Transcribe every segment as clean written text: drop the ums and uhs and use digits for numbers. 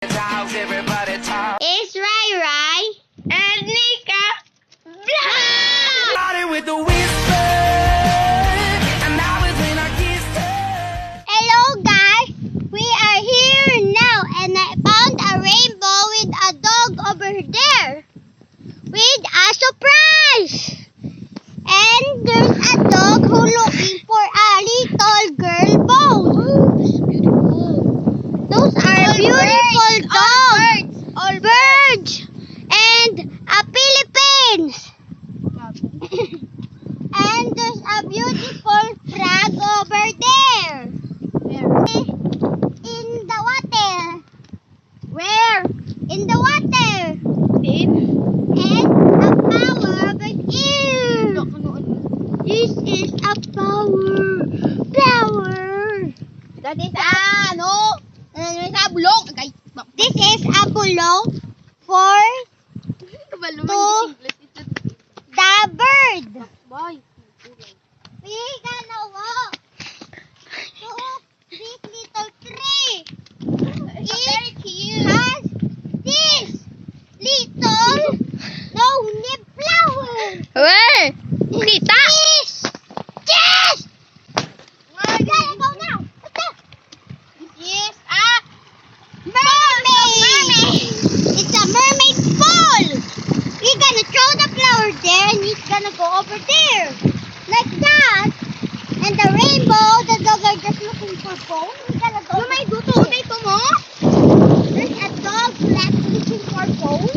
Everybody talk. It's Rai Rai and Nika Vlog! Started with the whisper, and that was when I kissed her. Hello guys, we are here now and I found a rainbow with a dog over there with a surprise. And there's a dog who looking for a little girl bone. Those are beautiful dogs. All birds. And a Philippines. And there's a beautiful frog over there. In the water. Where? In the water. And a flower over here. This is a flower. That is This is a bulong for the bird. We gonna walk to this little tree. It has this little lonely flower. Where? Kita? Yes! Yes! We gotta go now. Let's go. Yes, mermaid. It's a mermaid ball. We're gonna throw the flower there and it's gonna go over there. Like that. And the rainbow, the dog are just looking for bone. We're gonna go. There's a dog left looking for bone.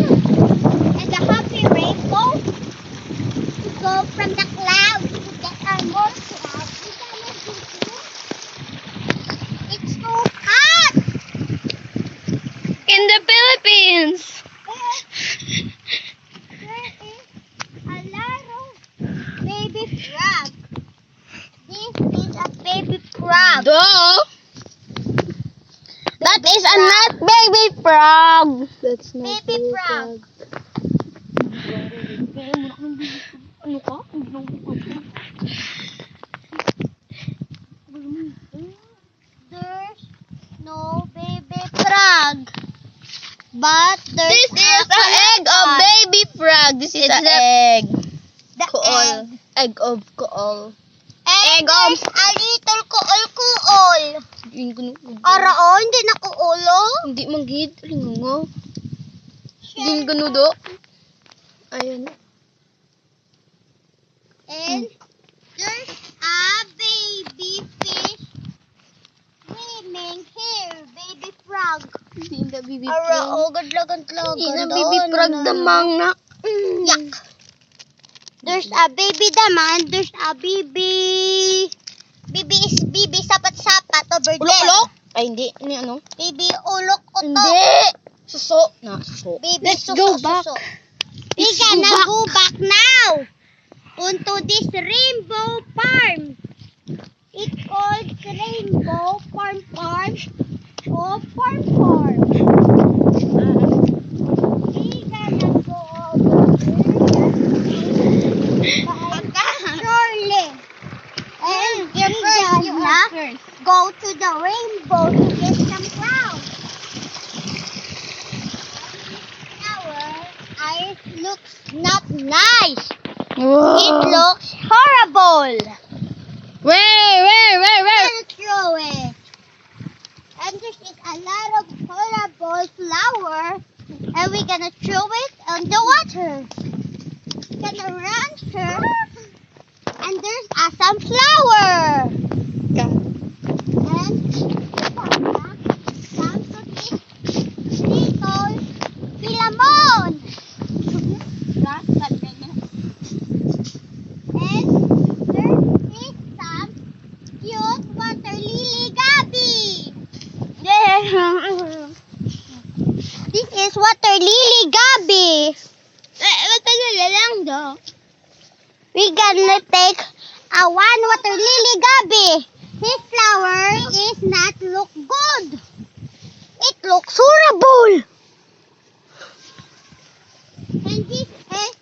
And the happy rainbow to go from the clouds to get our more clouds. We're gonna do this. It's so hot. In the Philippines. There is a lot of baby frog. This is a baby frog. That is a not baby frog. That's not Baby frog. There's no baby frog. But there's This is an egg of baby frog. This is an egg. the Kool. egg. Egg of kool. And Egg of- there's a little kuol-kuol. Ara o, hindi na kuulo. Hindi manggid. Lingungo. Hindi ganudo. Ayun. And there's a baby fish swimming here. Baby frog. Hindi na baby Ara frog. o, gadlagan-tlagan. Hindi na baby frog damang na. Yak. There's a baby damang. There's a baby. Baby is baby sapat-sapat over there. Ulok-ulok? Ay, hindi. Ini ano? Baby ulok uto. Hindi. Suso. Na, suso. Baby Let's suso, go back. suso. We Let's go gonna back. go back now onto this rainbow farm. It's called Rainbow Farm. Oh, farm. We gonna go over there. Surely. And we're gonna go to the rainbow to get some clouds. Our eyes looks not nice. It looks horrible. Where? Let's throw it. And this is a lot of horrible flower. And we're gonna throw it on the water. Gonna run here. And there's a sunflower. And come to this little Philemon. And there is some cute water lily gabi. This is water lily gabi. We gonna take a one water lily gabi. His flower is not look good. It looks horrible. And this is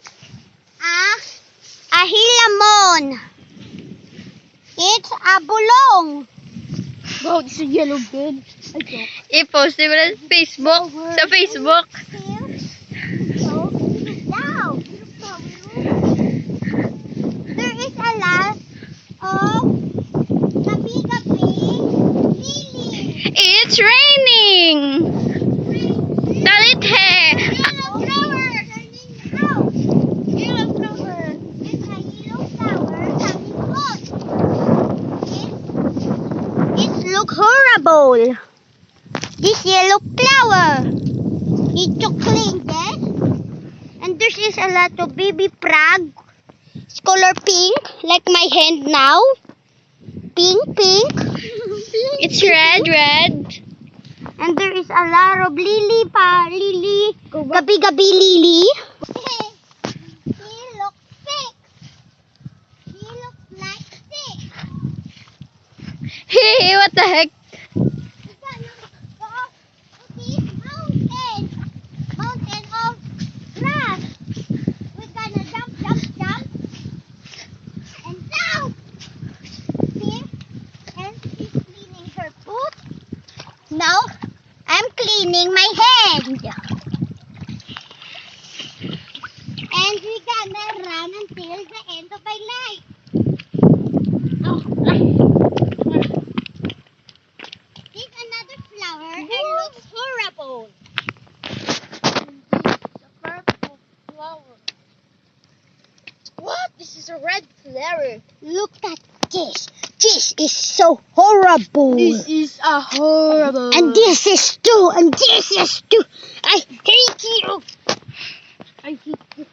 a hilamon. It's a bulong. Wow, this is yellow bird. I-post mo lang sa Facebook. Sa Facebook. So, now, there is a lot of gabi-gabi lily. It's raining. Talithe. Yellow flower turning out. Yellow flower. It's a yellow flower coming out. It look horrible. This yellow flower. Need to clean this. And there is a lot of baby frog. It's color pink, like my hand now. Pink, pink. It's red. And there is a lot of lily, gabi-gabi lily. He looks sick. He looks like sick. Hey, what the heck? We're gonna go to this mountain of grass. We're gonna jump, and down. See? And she's cleaning her foot. Now, I'm cleaning my hand. And we're gonna run until the end of my life. There's another flower and looks horrible. The purple flower. What? This is a red flower. Look at this. This is so horrible. is a horrible. And this is too. And this is too. I hate you. I hate you.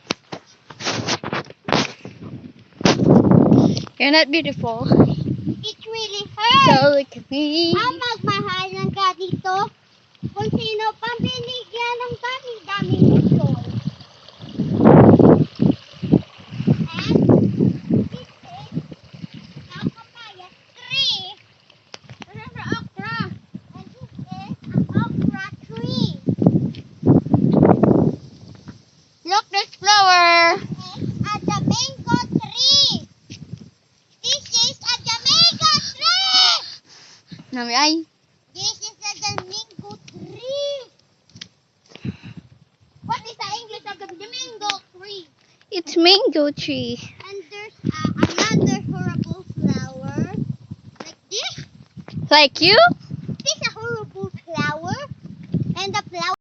You're not beautiful. It really hurts. So look at me. Ang magmahal ng ganito, kung sino pang binigyan ng dami-dami nito. And this is a papaya tree. This is an okra. And this is an okra tree. Look, this flower. This is a mango tree. This is a Jamaica tree. Nami ay. This is a mango tree. What is the English of the mango tree? It's mango tree. And there's another horrible flower like this. Like you?